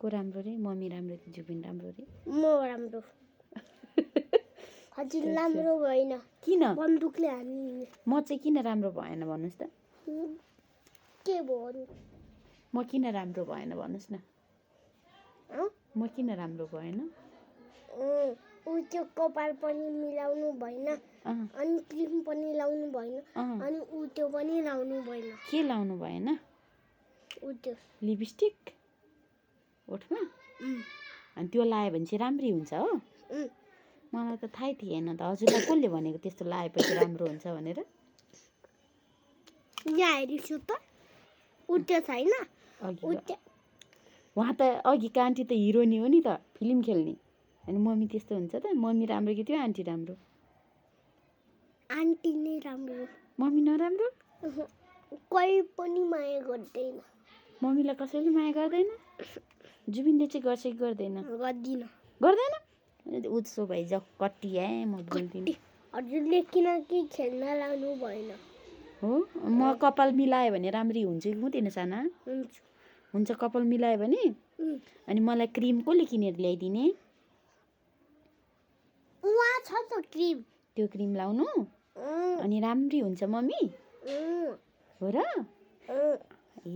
को राम्रो रे? मम्मी राम्रो कि जुबिन राम्रो रे? म राम्रो। हजुर राम्रो भएन। किन? बन्दुकले हान्ने। म चाहिँ किन राम्रो भएन भन्नुहोस् त? के भयो? म किन राम्रो भएन भन्नुहोस् न? म किन राम्रो भएन? ऊ त्यो कपाल पनि मिलाउनु भएन, अनि क्रिम पनि लाउनु भएन, अनि ऊ त्यो पनि लाउनु भएन। के लाउनु भएन? ऊ त्यो लिपस्टिक ओठमा? अनि त्यो लायो भने चाहिँ राम्री हुन्छ हो? मलाई त थाहै थिएन त। हजुरलाई कसले भनेको त्यस्तो लाएपछि राम्रो हुन्छ भनेर? यहाँ हेरिछु त। ऊ त्यो छैन? उहाँ त अघिको आन्टी त हिरोनी हो नि त, फिल्म खेल्ने। अनि मम्मी त्यस्तो हुन्छ त? मम्मी राम्रो कि त्यो आन्टी राम्रो? आन्टी नै राम्रो। मम्मी नराम्रो? कोही पनि माया गर्दैन। मम्मीलाई कसैले माया गर्दैन? जुबिनले चाहिँ गर्छ कि गर्दैन? गर्दिन। गर्दैन? उसो भए जाऊ कटिया म बोल्दिनँ। हजुरले किनकि खेल्न लाउनु भएन। हो? म कपाल मिलायो भने राम्री हुन्छ कि हुँदैन साना? हुन्छ कपाल मिलायो भने? अनि मलाई क्रिम कसले किनेर ल्याइदिने? वहाँ छ त क्रिम। त्यो क्रिम लाउनु? अनि राम्री हुन्छ मम्मी? हो र? ए